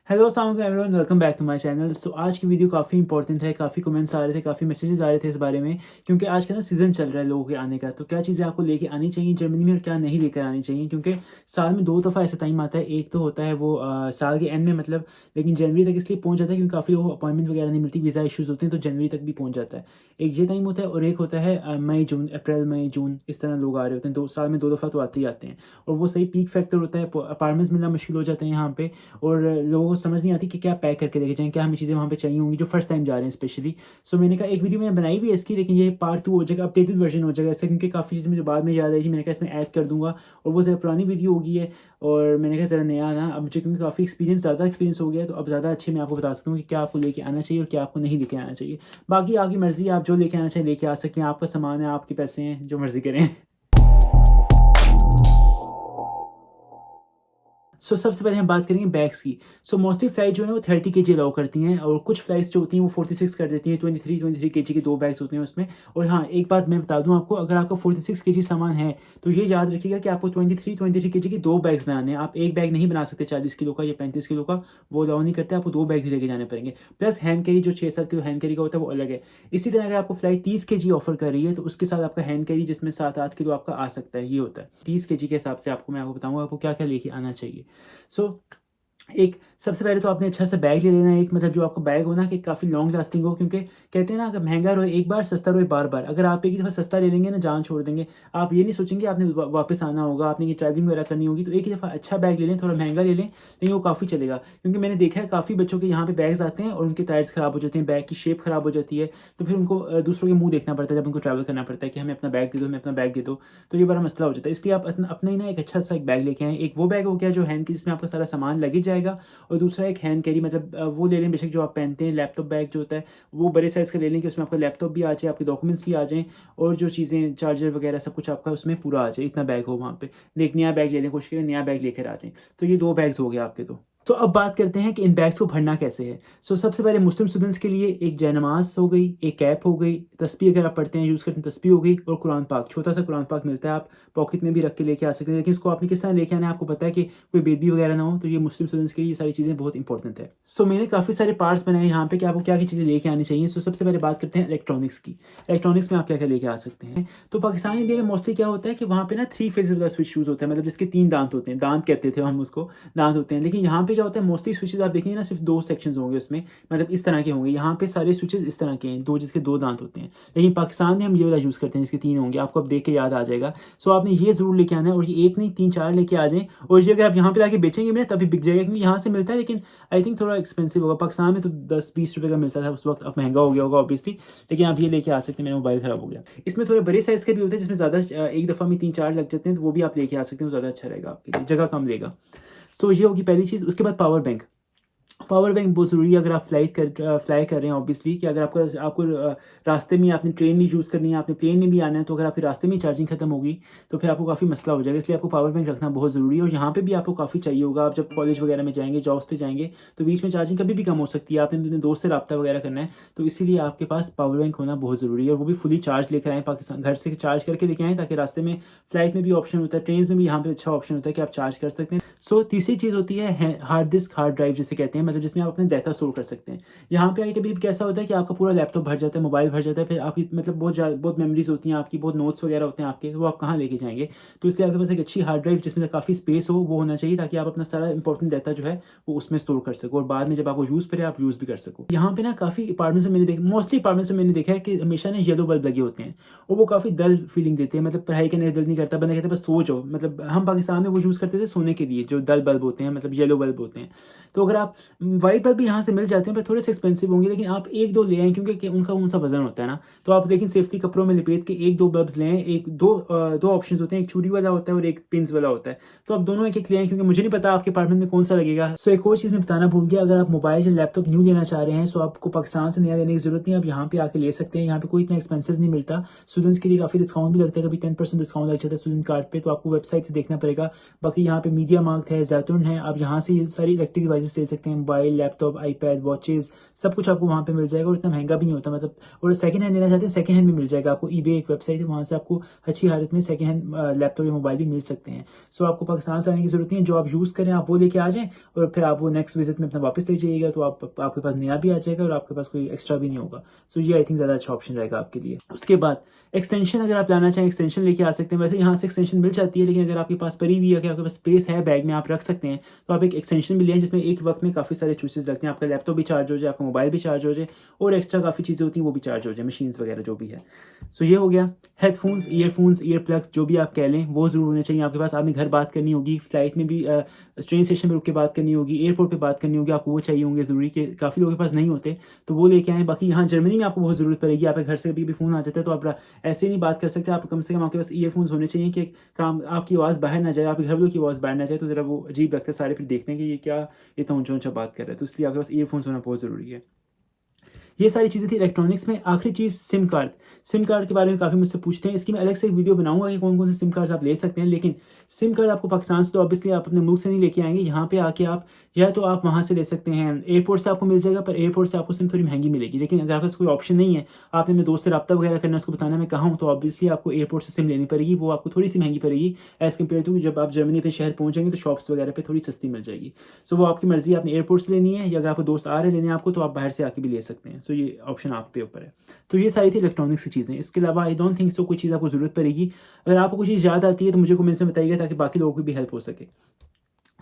Hello अस्सलाम वालेकुम everyone, welcome back to my channel. So आज की वीडियो काफ़ी इंपॉर्टेंट है। काफ़ी कमेंट्स आ रहे थे, काफ़ी मैसेजेस आ रहे थे इस बारे में, क्योंकि आज का ना सीज़न चल रहा है लोगों के आने का। तो क्या चीज़ें आपको लेके आनी चाहिए जर्मनी में और क्या नहीं लेकर आनी चाहिए, क्योंकि साल में 2 दफ़ा ऐसा टाइम आता है। एक तो होता है वो साल के एंड में, मतलब लेकिन जनवरी तक इसलिए पहुँच जाता है क्योंकि काफ़ी लोगों को अपॉइंटमेंट वगैरह नहीं मिलती, वीज़ा इश्यूज़ होते हैं, तो जनवरी तक भी पहुँच जाता है। एक ये टाइम होता है और एक होता है मई जून, अप्रैल मई जून, इस तरह लोग आ रहे होते हैं। 2 साल में 2 दफ़ा तो आते ही आते हैं और वो सही पीक फैक्टर होता है। अपार्टमेंट्स मिलना मुश्किल हो जाते हैं यहाँ पे और लोगों को समझ नहीं आती कि क्या पैक करके लेके जाएँ, क्या हमें चीज़ें वहाँ पे चाहिए होंगी जो फर्स्ट टाइम जा रहे हैं स्पेशली। सो मैंने कहा एक वीडियो मैंने बनाई भी है इसकी, लेकिन ये पार्ट 2 हो जाएगा, अपडेटेड वर्ज़न हो जाएगा इसका, क्योंकि काफ़ी चीज़ें मुझे बाद में याद आई थी। मैंने कहा इसमें ऐड कर दूँगा और वो ज़रा पुरानी वीडियो होगी है और मैंने कहा ज़रा नया ना अब मुझे, क्योंकि काफ़ी ज़्यादा एक्सपीरियंस हो गया है, तो अब ज़्यादा अच्छे मैं आपको बता सकता हूँ कि क्या आपको लेके आना चाहिए और क्या आपको नहीं लेके आना चाहिए। बाकी आपकी मर्ज़ी है, आप जो लेके आना चाहिए लेके आ सकते हैं, आपका सामान है, आपके पैसे हैं, जो मर्ज़ी करें। सबसे पहले हम बात करेंगे बैग्स की। मोस्टली फ्लाइट जो है ना वो 30 केजी अलाउ करती हैं और कुछ फ्लाइट्स जो होती हैं वो 46 कर देती हैं, 23 केजी के 2 बैग्स होते हैं उसमें। और हाँ, एक बात मैं बता दूँ आपको, अगर आपका 46 केजी सामान है, तो ये याद रखिएगा कि आपको 23 केजी के 2 बैग्स बनाने हैं। आप 1 बैग नहीं बना सकते 40 किलो का या 35 किलो का, वो अलाउ नहीं करते, आपको 2 बैग्स ही लेके जाने पड़ेंगे। प्लस हैंड कैरी जो 6-7 किलो हैंड कैरी का होता है वो अलग है। इसी तरह अगर आपको फ्लाइट 30 केजी ऑफ़र कर रही है, तो उसके साथ आपका हैंड कैरी जिसमें 7-8 किलो आपका आ सकता है, ये होता है। 30 केजी के हिसाब से मैं आपको बताऊँगा आपको क्या-क्या लेके आना चाहिए। सो एक सबसे पहले तो आपने अच्छा सा बैग ले लेना है, एक मतलब जो आपका बैग हो ना कि काफ़ी लॉन्ग लास्टिंग हो, क्योंकि कहते हैं ना अगर महँगा रोए एक बार, सस्ता रोए बार-बार। अगर आप एक ही दफ़ा सस्ता ले लेंगे ना, जान छोड़ देंगे। आप ये नहीं सोचेंगे आपने वापस आना होगा, आपने ये ट्रैवलिंग वगैरह करनी होगी, तो एक ही दफ़ा अच्छा बैग ले लें, थोड़ा महँगा ले लें, लेकिन वो काफ़ी चलेगा। क्योंकि मैंने देखा है काफ़ी बच्चों के यहाँ पे बैग्स आते हैं और उनके टायर्स ख़राब हो जाते हैं, बैग की शेप ख़राब हो जाती है, तो फिर उनको दूसरों के मुँह देखना पड़ता है जब उनको ट्रैवल करना पड़ता है कि हमें अपना बैग दे दो, हमें अपना बैग दे दो। तो ये बड़ा मसला हो जाता है। इसलिए आप अपना ही ना एक अच्छा सा एक बैग लेके आएँ। एक वो बैग हो गया जो हैंड की, जिसमें आपका सारा सामान लगेज जाएगा, और दूसरा एक हैंड कैरी, मतलब वो ले लें बेशक जो आप पहनते हैं, लैपटॉप बैग जो होता है, वो बड़े साइज़ का ले लें कि उसमें आपका लैपटॉप भी आ जाए, आपके डॉक्यूमेंट्स भी आ जाएँ और जो चीज़ें चार्जर वगैरह सब कुछ आपका उसमें पूरा आ जाए, इतना बैग हो वहाँ पे। एक नया बैग ले लें, कोशिश करें नया बैग लेकर आ जाएँ। तो ये 2 बैग्स हो गए आपके तो। अब बात करते हैं कि इन बैग्स को भरना कैसे है। सबसे पहले मुस्लिम स्टूडेंट्स के लिए एक जयनमाज़ हो गई, एक कैप हो गई, तस्बीह अगर आप पढ़ते हैं, यूज़ करते हैं, तस्बीह हो गई और कुरान पाक, छोटा-सा कुरान पाक मिलता है, आप पॉकेट में भी रख के लेके आ सकते हैं। लेकिन इसको आपने किस तरह लेके आना है, आपको पता है कि कोई बेबी वगैरह ना हो, तो ये मुस्लिम स्टूडेंट्स के लिए ये सारी चीज़ें बहुत इंपॉर्टेंट है। मैंने काफ़ी सारे पार्ट्स बनाए यहाँ पे कि आपको क्या-क्या चीज़ें लेके आनी चाहिए। सबसे पहले बात करते हैं इलेक्ट्रॉनिक्स की। इलेक्ट्रॉनिक्स में आप क्या-क्या लेके आ सकते हैं। तो पाकिस्तान इंडिया में मोस्टली क्या होता है कि वहाँ पे ना 3 फेज़ेज़ वाला स्विच यूज़ होता है, मतलब जिसके 3 दाँत होते हैं, दाँत कहते थे हम उसको, दाँत होते हैं। लेकिन यहाँ पे क्या होता है, मोस्टली स्विचेज़ आप देखेंगे ना, सिर्फ़ 2 सेक्शंस होंगे उसमें, मतलब इस तरह के होंगे। यहाँ पे सारे स्विचेज़ इस तरह के हैं, 2 जिसके 2 दाँत होते हैं। लेकिन पाकिस्तान में हम ये वाला यूज़ करते हैं जिसके 3 होंगे, आपको अब देख के याद आ जाएगा। आपने ये ज़रूर लेके आना है और ये 1 नहीं 3-4 लेके आ जाएँ, और ये अगर आप यहाँ पे लाके बेचेंगे भी ना तभी बिक जाएगा, क्योंकि यहाँ से मिलता है, लेकिन आई थिंक थोड़ा एक्सपेंसिव होगा। पाकिस्तान में तो 10-20 रुपए का मिलता था उस वक़्त, अब महँगा हो गया होगा ऑब्वियसली, लेकिन आप ये लेके आ सकते हैं। मेरा मोबाइल ख़राब हो गया। इसमें थोड़े बड़े साइज़ के भी होते हैं जिसमें ज़्यादा एक दफ़ा में 3-4 लग जाते हैं, तो वो भी आप लेके आ सकते हैं, वो ज़्यादा अच्छा रहेगा आपके लिए, जगह कम लेगा। ये होगी पहली चीज़। उसके बाद पावर बैंक। पावर बैंक बहुत ज़रूरी है अगर आप फ्लाई कर रहे हैं ऑब्वियसली, कि अगर आपको आपको रास्ते में आपने ट्रेन भी चूज़ करनी है, आपने प्लेन में भी आना है, तो अगर आपके रास्ते में ही चार्जिंग खत्म होगी, तो फिर आपको काफ़ी मसला हो जाएगा। इसलिए आपको पावर बैंक रखना बहुत ज़रूरी है और यहाँ पे भी आपको काफ़ी चाहिए होगा। आप जब कॉलेज वगैरह में जाएँगे, जॉब्स पे जाएँगे, तो बीच में चार्जिंग कभी भी कम हो सकती है। आपने अपने दोस्त से राब्ता वगैरह करना है, तो इसीलिए आपके पास पावर बैंक होना बहुत ज़रूरी है, और वो भी फुली चार्ज लेकर आएँ, पाकिस्तान घर से चार्ज करके लेके आएँ, ताकि रास्ते में फ्लाइट में भी ऑप्शन होता है, ट्रेन्स में भी यहाँ पे अच्छा ऑप्शन होता है कि आप चार्ज कर सकते हैं। तीसरी चीज़ होती है हार्ड डिस्क, हार्ड ड्राइव जिसे कहते हैं, मतलब जिसमें आप अपने डाटा स्टोर कर सकते हैं। यहाँ पे आके कभी कैसा होता है कि आपका पूरा लैपटॉप भर जाता है, मोबाइल भर जाता है, फिर आपकी मतलब बहुत मेमोरीज़ होती हैं आपकी, बहुत नोट्स वगैरह होते हैं आपके, तो वो आप कहाँ लेके जाएँगे? तो इसलिए आपके पास एक अच्छी हार्ड ड्राइव जिसमें काफ़ी स्पेस हो, वो होना चाहिए, ताकि आप अपना सारा इंपॉर्टेंट डाटा जो है वो उसमें स्टोर कर सको और बाद में जब आपको यूज़ पड़े आप यूज़ भी कर सको। यहाँ पे ना काफ़ी अपार्टमेंट्स में मोस्टली अपार्टमेंट्स में मैंने देखा है कि हमेशा ना येलो बल्ब लगे होते हैं और वो काफ़ी डल फीलिंग देते हैं, मतलब पढ़ाई करने का दिल नहीं करता, बंदा कहता है बस सो जाओ। मतलब हम पाकिस्तान में वो यूज़ करते थे सोने के लिए, जो डल बल्ब होते हैं, मतलब येलो बल्ब होते हैं। तो अगर आप व्हाइट बल्ब भी यहाँ से मिल जाते हैं, पर थोड़े से एक्सपेंसिव होंगे, लेकिन आप 1-2 ले आएँ, क्योंकि उनका कौन-सा वज़न होता है ना, तो आप लेकिन सेफ्टी कपड़ों में लपेट के 1-2 बल्ब्स लें। 2 ऑप्शंस होते हैं, एक चूड़ी वाला होता है और एक पिन्स वाला होता है। तो आप दोनों एक-एक ले आएँ, क्योंकि मुझे नहीं पता आपके अपार्टमेंट में कौन-सा लगेगा। एक और चीज़ मैं बताना भूल गया, अगर आप मोबाइल या लैपटॉप न्यू लेना चाह रहे हैं, आपको पाकिस्तान से नया लेने की ज़रूरत नहीं है, आप यहाँ पे आके ले सकते हैं। यहाँ पे कोई इतना एक्सपेंसिव नहीं मिलता। स्टूडेंट्स के लिए काफ़ी डिस्काउंट भी लगता है, कभी 10% डिस्काउंट लग जाता है स्टूडेंट कार्ड पे, तो आपको वेबसाइट से देखना पड़ेगा। बाकी यहाँ पे मीडिया मार्ट है, ज़ैतून है, आप यहाँ से ये सारी इलेक्ट्रिक डिवाइसेज़ ले सकते हैं, मोबाइल, लैपटॉप, आईपैड, वॉचेज़ सब कुछ आपको वहाँ पे मिल जाएगा और इतना महँगा भी नहीं होता मतलब। और सेकंड हैंड लेना चाहते हैं, सेकंड हैंड भी मिल जाएगा आपको। ईबे एक वेबसाइट है, वहाँ से आपको अच्छी हालत में सेकंड हैंड लैपटॉप या मोबाइल भी मिल सकते हैं। सो आपको पाकिस्तान से आने की ज़रूरत नहीं है, जो आप यूज़ करें आप वो लेके आ जाएँ और फिर आप वो नेक्स्ट विज़िट में अपना वापस ले जाइएगा, तो आपके पास नया भी आ जाएगा और आपके पास कोई एक्स्ट्रा भी नहीं होगा। सो ये आई थिंक ज़्यादा अच्छा ऑप्शन रहेगा आपके लिए। उसके बाद एक्सटेंशन अगर आप लाना चाहें, एक्सटेंशन लेके आ सकते हैं। वैसे यहाँ से एक्सटेंशन मिल जाती है, लेकिन अगर आपके पास पड़ी हुई है, अगर आपके पास स्पेस है बैग में आप रख सकते हैं, तो आप एक एक्सटेंशन भी लें जिसमें एक वक्त में काफ़ी सारे चूसेस लगते हैं। आपका लैपटॉप भी चार्ज हो जाए, आपका मोबाइल भी चार्ज हो जाए और एक्स्ट्रा काफ़ी चीज़ें होती हैं वो भी चार्ज हो जाए, मशीन्स वगैरह जो भी है। सो ये हो गया। हेडफोन्स, ईयरफोन्स, ईयर प्लग्स जो भी आप कह लें वो ज़रूर होने चाहिए आपके पास। आपने घर बात करनी होगी, फ्लाइट में भी ट्रेन स्टेशन पर रुक के बात करनी होगी, एयरपोर्ट पे बात करनी होगी, आपको वो चाहिए होंगे ज़रूरी के काफ़ी लोगों के पास नहीं होते, तो वो लेके आएँ। बाकी यहाँ जर्मनी में आपको बहुत ज़रूरत पड़ेगी, आपके घर से कभी भी फ़ोन आ जाता है तो आप ऐसे नहीं बात कर सकते। आप कम से कम आपके पास ईयरफोन्स होने चाहिए कि काम आपकी आवाज़ बाहर ना जाए, आपके घर वालों की आवाज़ बाहर ना जाए, तो ज़रा वो अजीब लगता है, सारे फिर देखते हैं कि ये क्या इतना ऊँचा-ऊँचा बात कर रहा है, तो इसलिए आपके पास ईयरफोन्स होना बहुत ज़रूरी है। ये सारी चीज़ें थी इलेक्ट्रॉनिक्स में। आखिरी चीज़ सिम कार्ड। सिम कार्ड के बारे में काफ़ी मुझसे पूछते हैं, इसकी मैं अलग से एक वीडियो बनाऊँगा कि कौन-कौन से सिम कार्ड्स आप ले सकते हैं। लेकिन सिम कार्ड आपको पाकिस्तान से तो ऑब्वियसली आप अपने मुल्क से नहीं लेके आएँगे, यहाँ पे आके आप या तो आप वहाँ से ले सकते हैं, एयरपोर्ट से आपको मिल जाएगा, पर एयरपोर्ट से आपको सिम थोड़ी महँगी मिलेगी। लेकिन अगर आपके पास कोई ऑप्शन नहीं है, आपने अपने दोस्त से राब्ता वगैरह करना है, उसको बताना मैं कहाँ हूँ, तो ऑब्वियसली आपको एयरपोर्ट से सिम लेनी पड़ेगी, वो आपको थोड़ी-सी महँगी पड़ेगी एज़ कम्पेयर टू जब आप जर्मनी अपने शहर पहुँचेंगे तो शॉप्स वगैरह पे थोड़ी सस्ती मिल जाएगी। सो वो आपकी मर्ज़ी है, आपने एयरपोर्ट से लेनी है या अगर आपको दोस्त आ रहे हैं लेने आपको, तो आप बाहर से आके भी ले सकते हैं। सो ये ऑप्शन आप पे ऊपर है। तो ये सारी थी इलेक्ट्रॉनिक्स की चीज़ें। इसके अलावा आई डोंट थिंक सो कोई चीज़ आपको ज़रूरत पड़ेगी। अगर आपको कोई चीज़ याद आती है तो मुझे कमेंट्स में बताइएगा ताकि बाकी लोगों की भी हेल्प हो सके।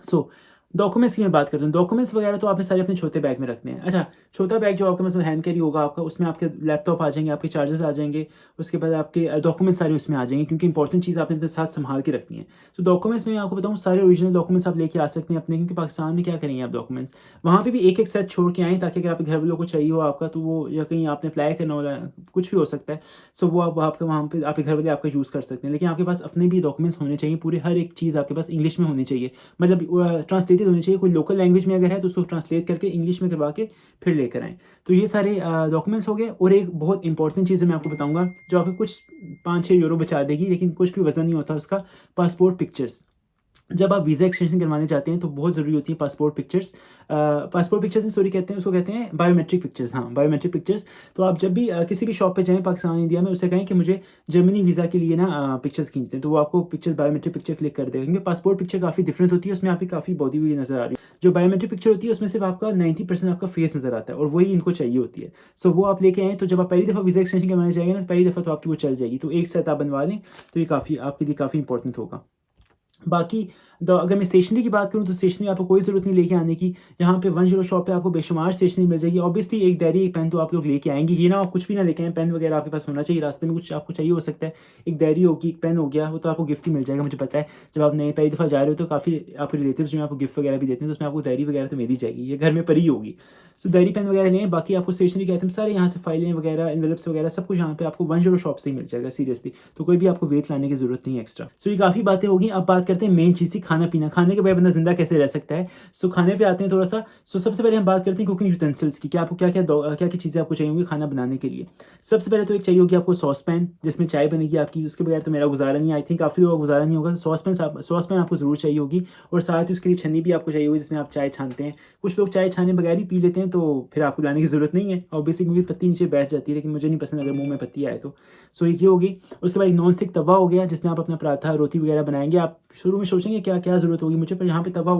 सो डॉक्यूमेंट्स की मैं बात करता हूँ। डॉक्यूमेंट्स वगैरह तो आपने सारे अपने छोटे बैग में रखने हैं। अच्छा, छोटा बैग जो आपके पास हैंड कैरी होगा आपका, उसमें आपके लैपटॉप आ जाएँगे, आपके चार्जर्स आ जाएँगे, उसके बाद आपके डॉक्यूमेंट्स सारे उसमें आ जाएँगे क्योंकि इंपॉर्टेंट चीज़ आपने अपने साथ सँभाल के रखनी है। तो डॉक्यूमेंट्स में मैं आपको बताऊँ सारे ओरिजिनल डॉक्यूमेंट्स आप लेके आ सकते हैं अपने, क्योंकि पाकिस्तान में क्या करेंगे आप डॉक्यूमेंट्स, वहाँ पे भी एक-एक सेट छोड़ के आएँ ताकि अगर आपके घर वालों को चाहिए हो आपका, तो वो या कहीं आपने अप्लाई करना हो, कुछ भी हो सकता है। सो वो आप आपके वहाँ पे आपके घर वाले आपका यूज़ कर सकते हैं। लेकिन आपके पास अपने भी डॉक्यूमेंट्स होने चाहिए, पूरे हर एक चीज़ आपके पास इंग्लिश में होनी चाहिए। मतलब ट्रांसलेटेड होनी चाहिए, कोई लोकल लैंग्वेज में अगर है तो उसको ट्रांसलेट करके इंग्लिश में करवा के फिर लेकर आएँ। तो ये सारे डॉक्यूमेंट्स हो गए। और एक बहुत इंपॉर्टेंट चीज़ मैं आपको बताऊँगा जो आपको कुछ 5-6 यूरो बचा देगी, लेकिन कुछ भी वज़न नहीं होता उसका, पासपोर्ट पिक्चर्स। जब आप वीज़ा एक्सटेंशन करवाने जाते हैं तो बहुत ज़रूरी होती है पासपोर्ट पिक्चर्स। पासपोर्ट पिक्चर्स नहीं, सॉरी, कहते हैं उसको, कहते हैं बायोमेट्रिक पिक्चर्स। हाँ, बायोमेट्रिक पिक्चर्स। तो आप जब भी किसी भी शॉप पे जाएँ पाकिस्तान, इंडिया में, उससे कहें कि मुझे जर्मनी वीज़ा के लिए ना पिक्चर्स खींचते हैं, तो वो आपको पिक्चर्स बायोमेट्रिक पिक्चर क्लिक कर देगा, क्योंकि पासपोर्ट पिक्चर काफ़ी डिफरेंट होती है, उसमें आपकी काफ़ी बॉडी भी नज़र आ रही है। जो बायोमेट्रिक पिक्चर होती है उसमें सिर्फ आपका 90% आपका फेस नज़र आता है और वही इनको चाहिए होती है। सो वो आप लेके आएँ, तो जब आप पहली दफ़ा वीज़ा एक्सटेंशन करवाने जाएँगे ना, पहली दफ़ा तो आपकी वो चल जाएगी, तो एक सेट आप बनवा लें, तो ये काफ़ी आपके लिए काफ़ी इंपॉर्टेंट होगा। बाकी अगर मैं स्टेशनरी की बात करूँ तो स्टेशनरी आपको कोई ज़रूरत नहीं लेके आने की। यहाँ पे 1 यूरो शॉप पे आपको बेशुमार स्टेशनरी मिल जाएगी। ऑब्वियसली एक डायरी, एक पेन तो आप लोग लेके आएँगे। ये ना आप कुछ भी ना लेके आएँ, पेन वगैरह आपके पास होना चाहिए, रास्ते में कुछ आपको चाहिए हो सकता है। एक डायरी होगी, एक पेन हो गया, वो तो आपको गिफ्ट ही मिल जाएगा, मुझे पता है। जब आप नए पहली दफ़ा जा रहे हो तो काफ़ी आपके रिलेटिव्स जो हैं आपको गिफ्ट वगैरह भी देते हैं, तो उसमें आपको डायरी वगैरह तो मिल ही जाएगी, ये घर में पड़ी होगी। सो डायरी, पेन वगैरह लें। बाकी आपको स्टेशनरी के आइटम सारे यहाँ से, फाइलें वगैरह, एनवेलप्स वगैरह सब कुछ यहाँ पे आपको 1 यूरो शॉप से ही मिल जाएगा सीरियसली। तो कोई भी आपको वेट लाने की ज़रूरत नहीं है एक्स्ट्रा। सो ये काफ़ी बातें हो गई। अब बात करते हैं मेन चीज़ की, खाना-पीना। खाने के बगैर बंदा ज़िंदा कैसे रह सकता है? सो खाने पे आते हैं थोड़ा-सा। सो सबसे पहले हम बात करते हैं कुकिंग यूटेंसिल्स की, कि आपको क्या-क्या चीज़ें आपको चाहिए होंगी खाना बनाने के लिए। सबसे पहले तो एक चाहिए होगी आपको सॉस पैन, जिसमें चाय बनेगी आपकी, उसके बगैर तो मेरा गुज़ारा नहीं है। आई थिंक काफ़ी लोगों का गुज़ारा नहीं होगा। तो सॉस पैन आपको ज़रूर चाहिए होगी और साथ ही उसके लिए छन्नी भी आपको चाहिए होगी जिसमें आप चाय छानते हैं। कुछ लोग चाय छाने बगैर ही पी लेते हैं, तो फिर आपको लाने की ज़रूरत नहीं है ऑब्वियसली, क्योंकि पत्ती नीचे बैठ जाती है, लेकिन मुझे नहीं पसंद अगर मुँह में पत्ती आए तो। सो एक ये होगी। उसके बाद एक नॉन स्टिक तवा हो गया जिसमें आप अपना पराठा, रोटी वगैरह बनाएँगे। आप शुरू में सोचेंगे क्या-क्या ज़रूरत होगी मुझे, पर यहाँ पे तवा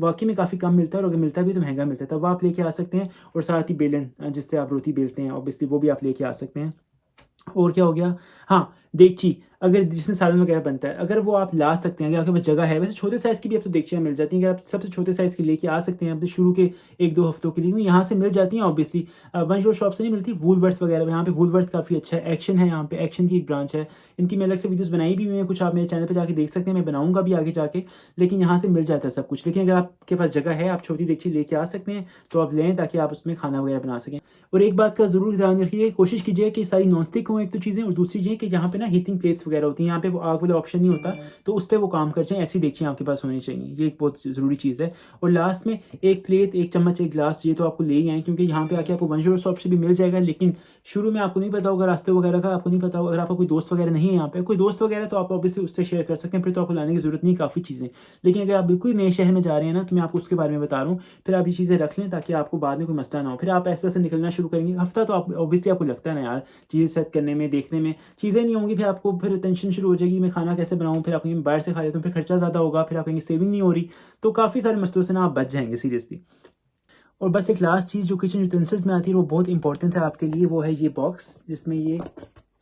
वाक़ई में काफ़ी कम मिलता है और अगर मिलता भी है तो महँगा मिलता है। तवा आप लेके आ सकते हैं और साथ ही बेलन, जिससे आप रोटी बेलते हैं, ऑब्वियसली वो भी आप लेके आ सकते हैं। और क्या हो गया? हाँ, देगची, अगर जिसमें सालन वगैरह बनता है, अगर वो आप ला सकते हैं, अगर आपके पास जगह है। वैसे छोटे साइज़ की भी अब तो देगचियाँ मिल जाती हैं, अगर आप सबसे छोटे साइज़ की लेके आ सकते हैं अपने शुरू के 1-2 हफ्तों के लिए, क्योंकि यहाँ से मिल जाती हैं ऑब्वियसली। वन स्टॉप शॉप से नहीं मिलती, वूलवर्थ वगैरह में। यहाँ पे वूलवर्थ काफ़ी अच्छा है, एक्शन है यहाँ पे, एक्शन की एक ब्रांच है। इनकी मैं अलग से वीडियोज़ बनाई भी हुई हैं, कुछ आप मेरे चैनल पे जाके देख सकते हैं, मैं बनाऊँगा भी आगे जाके। लेकिन यहाँ से मिल जाता है सब कुछ। लेकिन अगर आपके पास जगह है, आप छोटी देगची लेके आ सकते हैं, तो आप लें ताकि आप उसमें खाना वगैरह बना सकें। और एक बात का ज़रूर ध्यान रखिए, कोशिश कीजिए कि सारी नॉन स्टिक हों एक तो चीज़ें, और दूसरी ये कि यहाँ पे ना हीटिंग प्लेट्स वगैरह होती हैं, यहाँ पे वो आग वाला ऑप्शन नहीं होता, तो उस पे वो काम कर जाएँ, ऐसी देगचियाँ आपके पास होनी चाहिए, ये एक बहुत ज़रूरी चीज़ है। और लास्ट में एक प्लेट, एक चम्मच, एक ग्लास, ये तो आपको ले ही आएँ, क्योंकि यहाँ पे आके आपको वन जीरो शॉप से भी मिल जाएगा, लेकिन शुरू में आपको नहीं पता होगा रास्ते वगैरह का, आपको नहीं पता होगा, अगर आपका कोई दोस्त वगैरह नहीं है यहाँ पे, कोई दोस्त वगैरह तो आप ऑब्वियसली उससे शेयर कर सकते हैं, फिर तो आपको लाने की ज़रूरत नहीं काफ़ी चीज़ें। लेकिन अगर आप बिल्कुल नए शहर में जा रहे हैं ना, तो मैं आपको उसके बारे में बता रहा हूँ, फिर आप ये चीज़ें रख लें ताकि आपको बाद में कोई मसला ना हो। फिर आप ऐसे-ऐसे निकलना शुरू करेंगे, हफ़्ता तो आप ऑब्वियसली आपको लगता है ना यार, चीज़ें सेट करने में, देखने में, चीज़ें नहीं होंगी, फिर आपको फिर टेंशन शुरू हो जाएगी, मैं खाना कैसे बनाऊँ? फिर आप कहेंगे बाहर से खा लेता हूँ, फिर खर्चा ज़्यादा होगा, फिर आप कहेंगे सेविंग नहीं हो रही, तो काफ़ी सारे मसलों से ना आप बच जाएँगे सीरियसली। और बस एक लास्ट चीज़ जो किचन यूटेंसिल्स में आती है, वो बहुत इंपॉर्टेंट है आपके लिए, वो है ये बॉक्स, जिसमें ये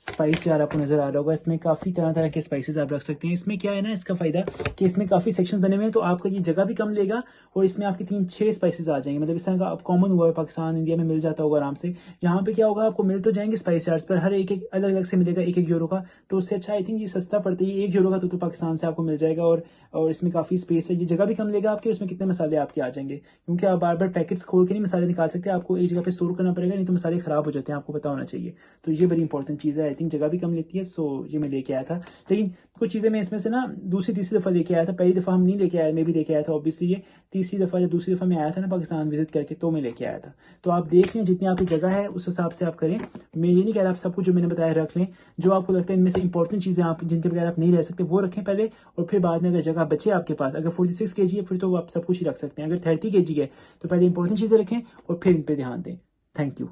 स्पाइस जार आपको नज़र आ रहा होगा। इसमें काफ़ी तरह-तरह के स्पाइसेस आप रख सकते हैं। इसमें क्या है ना, इसका फ़ायदा कि इसमें काफ़ी सेक्शंस बने हुए हैं, तो आपका ये जगह भी कम लेगा और इसमें आपके 3-6 स्पाइसेस आ जाएँगे। मतलब इस तरह का अब कॉमन हुआ है, पाकिस्तान, इंडिया में मिल जाता होगा आराम से। यहाँ पे क्या होगा, आपको मिल तो जाएँगे स्पाइस जार्स, पर हर एक-एक अलग-अलग से मिलेगा 1-1 यूरो का, तो उससे अच्छा आई थिंक ये सस्ता पड़ता है। ये 1 यूरो का तो पाकिस्तान से आपको मिल जाएगा, और इसमें काफ़ी स्पेस है। ये जगह भी कम लेगा आपकी, और इसमें कितने मसाले आपके आ जाएँगे। क्योंकि आप बार-बार पैकेट्स खोल के नहीं मसाले निकाल सकते, आपको एक जगह पे स्टोर करना पड़ेगा, नहीं तो मसाले ख़राब हो जाते हैं, आपको पता होना चाहिए। तो ये बड़ी इंपॉर्टेंट चीज़ है, आई थिंक जगह भी कम लेती है, सो ये मैं लेके आया था। लेकिन कुछ चीज़ें मैं इसमें से ना दूसरी-तीसरी दफ़ा लेके आया था, पहली दफ़ा हम नहीं लेके आए, मैं भी लेके आया था ऑब्वियसली ये, तीसरी दफ़ा या दूसरी दफ़ा मैं आया था ना पाकिस्तान विज़िट करके, तो मैं लेके आया था। तो आप देख लें, जितनी आपकी जगह है उस हिसाब से आप करें। मैं ये नहीं कह रहा आप सब कुछ जो मैंने बताया रख लें, जो आपको लगता है इनमें से इंपॉर्टेंट चीज़ें आप जिनके बगैर आप नहीं रह सकते, वो रखें पहले, और फिर बाद में अगर जगह बचे आपके पास, अगर 46 केजी है फिर तो आप सब कुछ ही रख सकते हैं, अगर 30 केजी है तो पहले इंपॉर्टेंट चीज़ें रखें और फिर इन पे ध्यान दें। Thank you.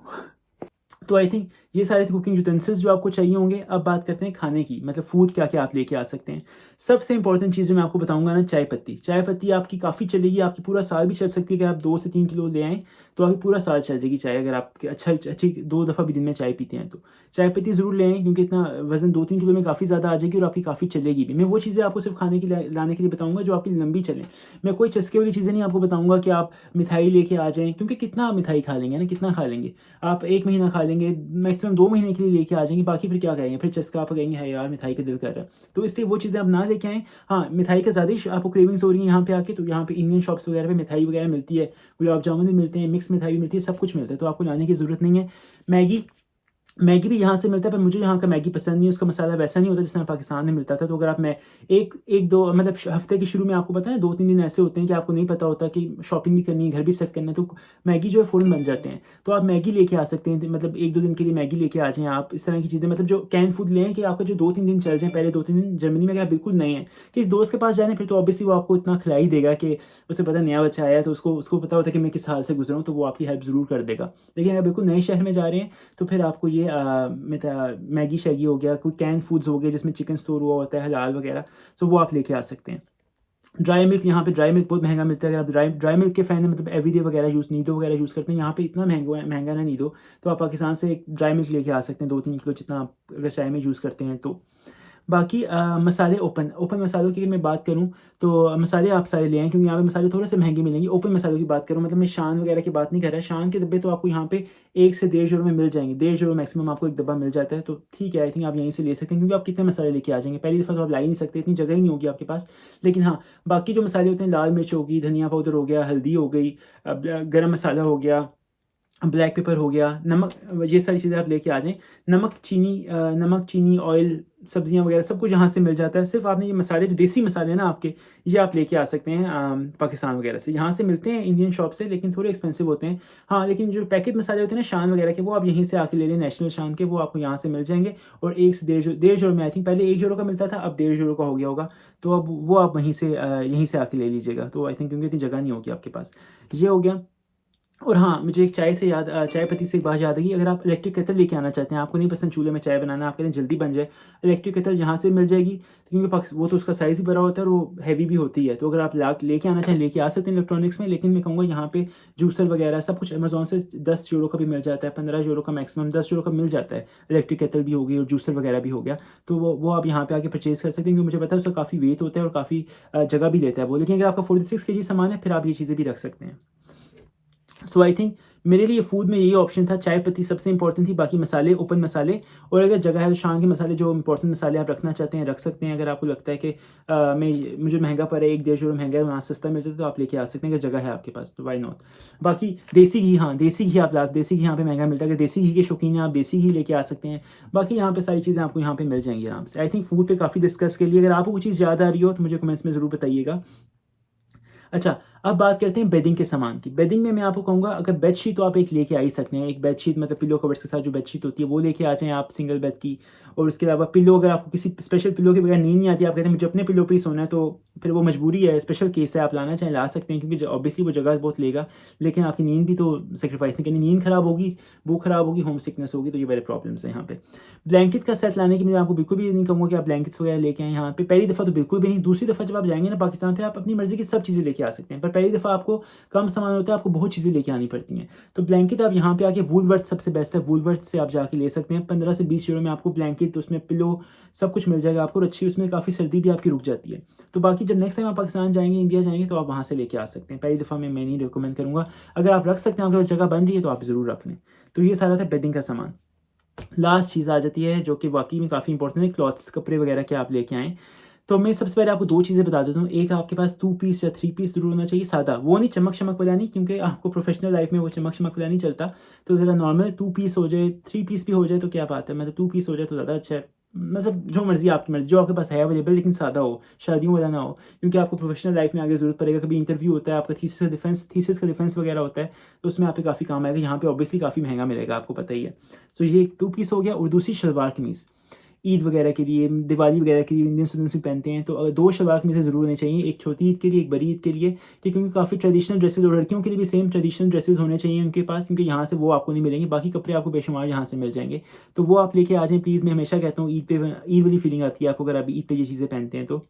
तो आई थिंक ये सारे थे कुकिंग यूटेंसिल्स जो आपको चाहिए होंगे। अब बात करते हैं खाने की, मतलब फूड क्या-क्या आप लेके आ सकते हैं। सबसे इंपॉर्टेंट चीज़ जो मैं आपको बताऊँगा ना, चाय पत्ती। चाय पत्ती आपकी काफ़ी चलेगी, आपकी पूरा साल भी चल सकती है। अगर आप 2 से 3 किलो ले आएँ, तो आपकी पूरा साल चल जाएगी चाय, अगर आप अच्छी 2 दफ़ा भी दिन में चाय पीते हैं तो। चाय पत्ती ज़रूर ले आएँ, क्योंकि इतना वज़न 2-3 किलो में काफ़ी ज़्यादा आ जाएगी और आपकी काफ़ी चलेगी भी। मैं वो चीज़ें आपको सिर्फ़ खाने के लिए लाने के लिए बताऊँगा जो आपकी लंबी चलें। मैं कोई चस्के वाली चीज़ें नहीं आपको बताऊँगा कि आप मिठाई लेके आ जाएँ, क्योंकि कितना आप मिठाई खा लेंगे ना, कितना खा लेंगे? आप 1 महीना खा लेंगे, मैक्सिमम 2 महीने के लिए लेके आ जाएँगे, बाकी फिर क्या करेंगे? फिर चस्का आप कहेंगे, "है यार, मिठाई का दिल कर रहा है।" तो इसलिए वो चीज़ें आप ना लेके आएँ। हाँ, मिठाई का ज़्यादा ही आपको क्रेविंग्स हो रही है यहाँ पे आके, तो यहाँ पे इंडियन शॉप्स वगैरह पे मिठाई वगैरह मिलती है, गुलाब जामुन भी मिलते हैं, मिक्स मिठाई भी मिलती है, सब कुछ मिलता है, तो आपको लाने की ज़रूरत नहीं है। मैगी मैगी भी यहाँ से मिलता है, पर मुझे यहाँ का मैगी पसंद नहीं है, उसका मसाला वैसा नहीं होता जिस तरह पाकिस्तान में मिलता था। तो अगर आप मैं 1-2 मतलब हफ्ते के शुरू में आपको पता है 2-3 दिन ऐसे होते हैं कि आपको नहीं पता होता कि शॉपिंग भी करनी है, घर भी सेट करना है, तो मैगी जो है फ़ौरन बन जाते हैं। तो आप मैगी लेके आ सकते हैं, मतलब 1-2 दिन के लिए मैगी लेके आ जाएँ आप, इस तरह की चीज़ें, मतलब जो कैन फूड लें कि आपका जो 2-3 दिन चल जाएँ, पहले 2-3 दिन। जर्मनी में अगर आप बिल्कुल नए हैं, किसी दोस्त के पास जा रहे हैं, फिर तो ऑब्वियसली वो आपको इतना खिला ही देगा कि उसे पता है नया बच्चा आया है, तो उसको उसको पता होता है कि मैं किस हाल से गुज़रा हूँ, तो वो आपकी हेल्प ज़रूर कर देगा। लेकिन अगर बिल्कुल नए शहर में जा रहे हैं, तो फिर आपको ये मैगी-शैगी हो गया, कोई कैन्ड फूड्स हो गए जिसमें चिकन स्टोर हुआ होता है, हलाल वगैरह, तो वो आप लेके आ सकते हैं। ड्राई मिल्क, यहाँ पे ड्राई मिल्क बहुत महँगा मिलता है। अगर आप ड्राई ड्राई मिल्क के फ़ैन हैं, मतलब एवरीडे वगैरह नीडो वगैरह यूज़ करते हैं, यहाँ पे इतना महँगा ना नीडो, तो आप पाकिस्तान से एक ड्राई मिल्क लेके आ सकते हैं 2-3 किलो, जितना आप अगर चाय में यूज़ करते हैं तो। बाकी मसाले ओपन मसालों की अगर मैं बात करूँ, तो मसाले आप सारे ले आएँ, क्योंकि यहाँ पे मसाले थोड़े-से महँगे मिलेंगे। ओपन मसालों की बात करूँ, मतलब मैं शान वगैरह की बात नहीं कर रहा। शान के डब्बे तो आपको यहाँ पे 1 से डेढ़ यूरो में मिल जाएँगे। डेढ़ यूरो मैक्सिमम आपको एक डब्बा मिल जाता है, तो ठीक है, आई थिंक आप यहीं से ले सकते हैं, क्योंकि आप कितने मसाले लेके आ जाएँगे? पहली दफ़ा तो आप ला ही नहीं सकते, इतनी जगह ही नहीं होगी आपके पास। लेकिन हाँ, बाकी जो मसाले होते हैं, लाल मिर्च होगी, धनिया पाउडर हो गया, हल्दी हो गई, गरम मसाला हो गया, ब्लैक पेपर हो गया, नमक, ये सारी चीज़ें आप लेके आ जाएँ। नमक, चीनी, ऑयल, सब्जियाँ वगैरह सब कुछ यहाँ से मिल जाता है। सिर्फ़ आपने ये मसाले, जो देसी मसाले हैं ना आपके, ये आप लेके आ सकते हैं पाकिस्तान वगैरह से। यहाँ से मिलते हैं इंडियन शॉप से, लेकिन थोड़े एक्सपेंसिव होते हैं। हाँ, लेकिन जो पैकेट मसाले होते हैं ना शान वगैरह के, वो आप यहीं से आके ले लें, नेशनल शान के, वो आपको यहाँ से मिल जाएँगे। और 1 से डेढ़ यूरो में, आई थिंक पहले 1 यूरो का मिलता था, अब डेढ़ यूरो का हो गया होगा। तो अब वो आप वहीं से यहीं से आके ले लीजिएगा। तो आई थिंक, क्योंकि इतनी जगह नहीं होगी आपके पास। ये हो गया। और हाँ, मुझे एक चाय पत्ती से एक बात याद आई, अगर आप इलेक्ट्रिक केटल लेके आना चाहते हैं, आपको नहीं पसंद चूल्हे में चाय बनाना, आप कहते हैं जल्दी बन जाए, इलेक्ट्रिक केटल यहाँ से मिल जाएगी, क्योंकि वो तो उसका साइज़ ही बड़ा होता है और वो हैवी भी होती है। तो अगर आप लेके आना चाहें, लेके आ सकते हैं इलेक्ट्रॉनिक्स में, लेकिन मैं कहूँगा यहाँ पे जूसर वगैरह सब कुछ अमेज़न से 10 यूरो का भी मिल जाता है, 15 यूरो का, मैक्सिमम 10 यूरो का मिल जाता है। इलेक्ट्रिक केटल भी हो गई और जूसर वगैरह भी हो गया, तो वो आप यहाँ पे आके परचेज़ कर सकते हैं, क्योंकि मुझे पता है उसका काफ़ी वेट होता है और काफ़ी जगह भी लेता है वो। लेकिन अगर आपका 46 केजी सामान है, फिर आप ये चीज़ें भी रख सकते हैं। सो आई थिंक मेरे लिए फूड में यही ऑप्शन था, चाय पत्ती सबसे इंपॉर्टेंट थी, बाकी मसाले, ओपन मसाले, और अगर जगह है तो शान के मसाले, जो इंपॉर्टेंट मसाले आप रखना चाहते हैं रख सकते हैं। अगर आपको लगता है कि मुझे महंगा पड़े, 1-1.5 यूरो महंगा है, वहाँ सस्ता मिल जाता है तो आप लेके आ सकते हैं अगर जगह है आपके पास, तो वाई नॉट। बाकी देसी घी, हाँ देसी घी आप देसी घी यहाँ पे महंगा मिलता है, अगर देसी घी के शौकीन हैं आप देसी घी लेके आ सकते हैं। बाकी यहाँ पे सारी चीज़ें आपको यहाँ पे मिल जाएंगी आराम से। आई थिंक फूड पे काफ़ी डिस्कस के लिए, अगर आपको कोई चीज़ याद आ रही हो तो मुझे कमेंट्स में ज़रूर बताइएगा। अच्छा, अब बात करते हैं बेडिंग के सामान की। बेडिंग में मैं आपको कहूँगा, अगर बेडशीट तो आप एक लेके आ ही सकते हैं। एक बेडशीट मतलब पिलो कवर्स के साथ जो बेडशीट होती है वो लेके आ जाएँ आप सिंगल बेड की। और उसके अलावा पिलो, अगर आपको किसी स्पेशल पिलो के बगैर नींद नहीं आती, आप कहते हैं मुझे अपने पिलो पे ही सोना है, तो फिर वो मजबूरी है, स्पेशल केस है, आप लाना चाहें ला सकते हैं, क्योंकि ऑब्वियसली वो जगह बहुत लेगा, लेकिन आपकी नींद भी तो सेक्रीफाइस नहीं करनी। नींद खराब होगी, भूख खराब होगी, होम सिकनेस होगी, तो ये बड़े प्रॉब्लम्स हैं यहाँ पे। ब्लैंकेट का सेट लाने की मैं आपको बिल्कुल भी नहीं कहूँगा कि आप ब्लैंकेट्स वगैरह लेके आएँ यहाँ पे। पहली दफ़ा तो बिल्कुल भी नहीं, दूसरी दफ़ा जब आप जाएँगे ना पाकिस्तान, फिर आप अपनी मर्ज़ी की सब चीज़ें लेके आ सकते हैं, पर पहली दफ़ा आपको कम सामान होता है, आपको बहुत चीज़ें लेके आनी पड़ती हैं। तो ब्लैंकेट आप यहाँ पे आके वूलवर्थ सबसे बेस्ट है, वूलवर्थ से आप जाके ले सकते हैं। 15 से 20 यूरो में आपको ब्लैंकेट, उसमें पिलो सब कुछ मिल जाएगा आपको, और अच्छी उसमें काफ़ी सर्दी भी आपकी रुक जाती है। तो बाकी जब नेक्स्ट टाइम आप पाकिस्तान जाएँगे, इंडिया जाएँगे, तो आप वहाँ से लेके आ सकते हैं। पहली दफ़ा में मैं नहीं रिकमेंड करूँगा, अगर आप रख सकते हैं, आपके पास जगह बन रही है तो आप ज़रूर रख लें। तो ये सारा था बेडिंग का सामान। लास्ट चीज़ आ जाती है जो कि वाक़ई में काफ़ी इंपॉर्टेंट है, क्लॉथ्स, कपड़े वगैरह के आप लेके आएँ। तो मैं सबसे पहले आपको 2 चीज़ें बता देता हूँ। एक, आपके पास 2 पीस या 3 पीस ज़रूर होना चाहिए सादा, वो नहीं चमक-शमक वाला नहीं, क्योंकि आपको प्रोफ़ेशनल लाइफ़ में वो चमक-शमक वाला नहीं चलता। तो ज़रा नॉर्मल 2 पीस हो जाए, 3 पीस भी हो जाए तो क्या बात है, मतलब 2 पीस हो जाए तो ज़्यादा अच्छा है। मतलब जो मर्ज़ी, आपकी मर्ज़ी, जो आपके पास है अवेलेबल, लेकिन सादा हो, शादियों वाला ना हो, क्योंकि आपको प्रोफ़ेशनल लाइफ़ में आगे ज़रूरत पड़ेगा। कभी इंटरव्यू होता है, आपका थीसिस का डिफेंस वगैरह होता है, तो उसमें आपके काफ़ी काम आएगा। यहाँ पे ऑब्वियसली काफ़ी महँगा मिलेगा, आपको पता ही है। सो ये 2 पीस हो गया, और दूसरी शलवार कमीज़। ईद वगैरह के लिए, दिवाली वगैरह के लिए इंडियन स्टूडेंट्स भी पहनते हैं, तो 2 शलवार कमीज़ें ज़रूर होनी चाहिए, एक छोटी ईद के लिए, एक बड़ी ईद के लिए, कि क्योंकि काफ़ी ट्रेडिशनल ड्रेसेस, और लड़कियों के लिए भी सेम ट्रेडिशनल ड्रेसेस होने चाहिए उनके पास, क्योंकि यहाँ से वो आपको नहीं मिलेंगे, बाकी कपड़े आपको बेशुमार यहाँ से मिल जाएँगे। तो वो आप लेके आ जाएँ प्लीज़। मैं हमेशा कहता हूँ, ईद वाली फीलिंग आती है आपको अगर आप ईद पे ये चीज़ें पहनते हैं तो।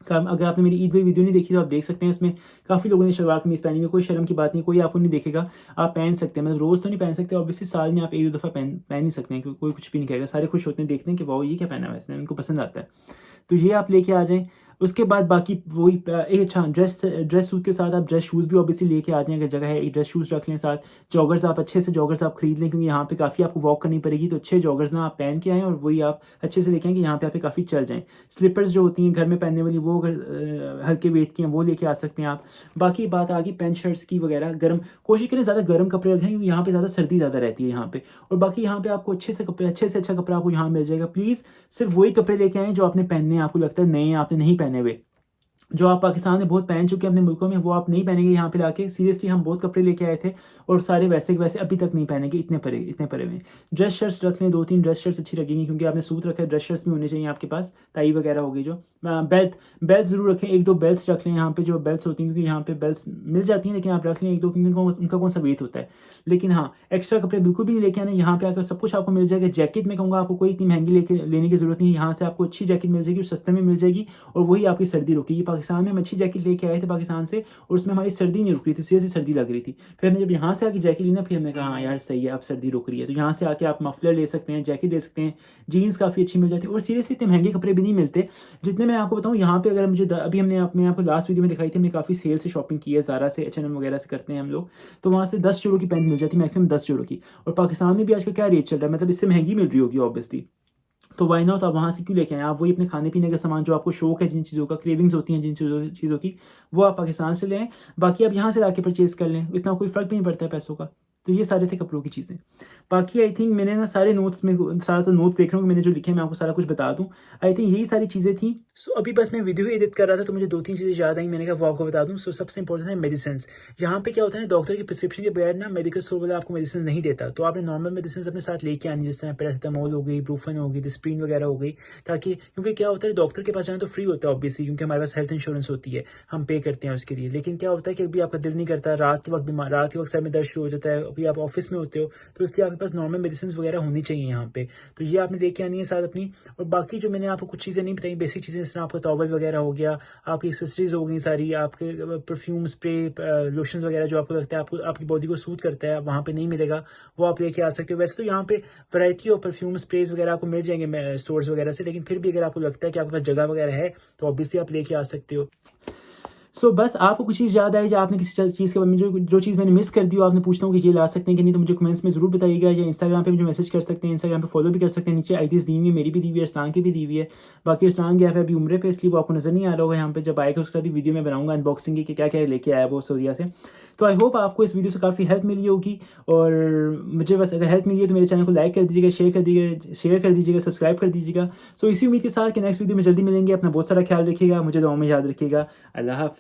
अगर आपने मेरी ईद वाली वीडियो नहीं देखी तो आप देख सकते हैं, उसमें काफ़ी लोगों ने शलवार कमीज़ पहनी हुई है, कोई शर्म की बात नहीं, कोई आपको नहीं देखेगा, आप पहन सकते हैं। मतलब रोज़ तो नहीं पहन सकते, ऑब्वियसली साल में आप 1-2 दफ़ा पहन ही सकते हैं, क्योंकि कोई कुछ भी नहीं कहेगा, सारे खुश होते हैं देखते हैं कि वाओ ये क्या पहना हुआ है इसने, उनको पसंद आता है। तो ये आप लेके आ जाएँ। उसके बाद बाकी वही एक, अच्छा, ड्रेस सूट के साथ आप ड्रेस शूज़ भी ऑब्वियसली लेके आ जाएँ, अगर जगह है, एक ड्रेस शूज़ रख लें साथ। जॉगर्स, आप अच्छे से जॉगर्स आप खरीद लें, क्योंकि यहाँ पे काफ़ी आपको वॉक करनी पड़ेगी, तो अच्छे जॉगर्स ना आप पहन के आएँ, और वही आप अच्छे से लेके आएँ कि यहाँ पे आप काफ़ी चल जाएँ। स्लीपर्स जो होती हैं घर में पहनने वाली, वो अगर हल्के वेट की हैं वो लेके आ सकते हैं आप। बाकी बात आ गई पैंट शर्ट्स की वगैरह, गर्म कोशिश करें ज़्यादा गर्म कपड़े रखें, क्योंकि यहाँ पे ज़्यादा सर्दी ज़्यादा रहती है यहाँ पे। और बाकी यहाँ पे आपको अच्छे से अच्छा कपड़ा आपको यहाँ मिल जाएगा। प्लीज़ सिर्फ़ वही कपड़े लेके आएँ जो आपने पहनने हैं, आपको लगता है नए आपने नहीं पहने हुए। जो आप पाकिस्तान में बहुत पहन चुके हैं अपने मुल्कों में, वो आप नहीं पहनेंगे यहाँ पे लाके। सीरियसली हम बहुत कपड़े लेके आए थे, और सारे वैसे के वैसे अभी तक नहीं पहनेंगे, इतने पड़े हुए हैं। ड्रेस शर्ट्स रख लें, 2-3 ड्रेस शर्ट्स अच्छी लगेंगी, क्योंकि आपने सूट रखा है, ड्रेस शर्ट्स भी होने चाहिए आपके पास, टाई वगैरह हो गई जो। बेल्ट ज़रूर रखें, 1-2 बेल्ट्स रख लें यहाँ पे, जो बेल्ट्स होती हैं, क्योंकि यहाँ पे बेल्ट्स मिल जाती हैं, लेकिन आप रख लें 1-2, क्योंकि उनका कौन-सा वेट होता है। लेकिन हाँ, एक्स्ट्रा कपड़े बिल्कुल भी नहीं लेके आने, यहाँ पे आकर सब कुछ आपको मिल जाएगा। जैकेट मैं कहूँगा आपको कोई इतनी महँगी लेने की ज़रूरत नहीं है, यहाँ से आपको अच्छी जैकेट मिल जाएगी, सस्ते में मिल जाएगी, और वही आपकी सर्दी रोकेगी। पाकिस्तान में हम अच्छी जैकेट लेके आए थे पाकिस्तान से, और उसमें हमारी सर्दी नहीं रुक रही थी, सीरियसली सर्दी लग रही थी। फिर हमने जब यहाँ से आके जैकेट ली ना, फिर हमने कहा हाँ यार सही है, अब सर्दी रुक रही है। तो यहाँ से आके आप मफलर ले सकते हैं, जैकेट ले सकते हैं, जीन्स काफ़ी अच्छी मिल जाती है, और सीरियसली इतने महँगे कपड़े भी नहीं मिलते जितने। मैं आपको बताऊँ यहाँ पे, अगर मुझे अभी मैं आपको लास्ट वीडियो में दिखाई थी, हमने काफ़ी सेल से शॉपिंग की है, ज़ारा से, H&M वगैरह से करते हैं हम लोग, तो वहाँ से 10 यूरो की पैंट मिल जाती है, मैक्सिमम 10 यूरो की। और पाकिस्तान में भी आजकल क्या रेट चल रहा है, मतलब इससे महँगी मिल रही होगी ऑब्वियसली। तो व्हाई नॉट, आप वहाँ से क्यों लेके आएँ? आप वही अपने खाने-पीने का सामान, जो आपको शौक है, जिन चीज़ों का, क्रेविंग्स होती हैं जिन चीज़ों की, वो आप पाकिस्तान से ले आएँ। बाकी आप यहाँ से लाके परचेज़ कर लें, इतना कोई फ़र्क भी नहीं पड़ता है पैसों का। तो ये सारे थे कपड़ों की चीज़ें। बाकी आई थिंक मैंने ना सारे नोट्स में सारा नोट्स देख रहा हूँ कि मैंने जो लिखे हैं, मैं आपको सारा कुछ बता दूँ। आई थिंक यही सारी चीज़ें थी। सो अभी बस मैं वीडियो एडिट कर रहा था, तो मुझे 2-3 चीज़ें याद आई, मैंने कहा वो आपको बता दूँ। सो सबसे इंपॉर्टेंट है मेडिसिन्स। यहाँ पे क्या होता है ना, डॉक्टर की प्रिस्क्रिप्शन के बगैर ना मेडिकल स्टोर वाला आपको मेडिसिन नहीं देता, तो आपने नॉर्मल मेडिसिन अपने साथ लेके आनी, जिस तरह पैरासिटामोल हो गई, ब्रूफेन हो गई, डिस्प्रिन वगैरह हो गई, ताकि, क्योंकि क्या होता है, डॉक्टर के पास जाना तो फ्री होता है ऑब्वियसली, क्योंकि हमारे पास हेल्थ इंश्योरेंस होती है, हम पे करते हैं उसके लिए। लेकिन क्या होता है कि अभी आपका दिल नहीं करता, रात के वक्त सर में दर्द शुरू हो जाता है, अभी आप ऑफिस में होते हो, तो इसलिए आपके पास नॉर्मल मेडिसिन वगैरह होनी चाहिए यहाँ पे। तो ये आपने लेके आनी है साथ अपनी। और बाकी जो मैंने आपको कुछ चीज़ें नहीं बताई, बेसिक चीज़ें, जिस तरह आपका टॉवल वगैरह हो गया, आपकी एक्सेसरीज हो गई सारी, आपके परफ्यूम, स्प्रे, लोशंस वगैरह, जो आपको लगता है आपको आपकी बॉडी को सूट करता है, वहाँ पे नहीं मिलेगा, वो आप लेके आ सकते हो। वैसे तो यहाँ पे वैरायटी ऑफ परफ्यूम, स्प्रेज वगैरह आपको मिल जाएंगे स्टोर्स वगैरह से, लेकिन फिर भी अगर आपको लगता है कि आपके पास जगह वगैरह है, तो ऑब्वियसली आप लेके आ सकते हो। सो बस आपको कुछ चीज़ याद आई या आपने किसी चीज़ के बारे में जो चीज़ मैंने मिस कर दी हो, आपने पूछना हो कि ये ला सकते हैं कि नहीं, तो मुझे कमेंट्स में ज़रूर बताइएगा, या इंस्टाग्राम पे मुझे मैसेज कर सकते हैं, इंस्टाग्राम पे फॉलो भी कर सकते हैं। नीचे आईडीज़ दी हुई है, मेरी भी दी हुई है, अरसलान की भी दी हुई है। बाकी अरसलान गया है अभी उम्रे पे, इसलिए वो आपको नज़र नहीं आ रहा होगा यहाँ पे। जब आएगा उसके साथ भी वीडियो मैं बनाऊँगा अनबॉक्सिंग की कि क्या-क्या लेके आया वो सऊदीया से। तो आई होप आपको इस वीडियो से काफ़ी हेल्प मिली होगी, और मुझे बस अगर हेल्प मिली है तो मेरे चैनल को लाइक कर दीजिएगा, शेयर कर दीजिएगा, सब्सक्राइब कर दीजिएगा। सो इसी उम्मीद के साथ कि नेक्स्ट वीडियो में जल्दी मिलेंगे। अपना बहुत सारा ख्याल रखिएगा, मुझे दुआ में याद रखिएगा। अल्लाह हाफ़िज़।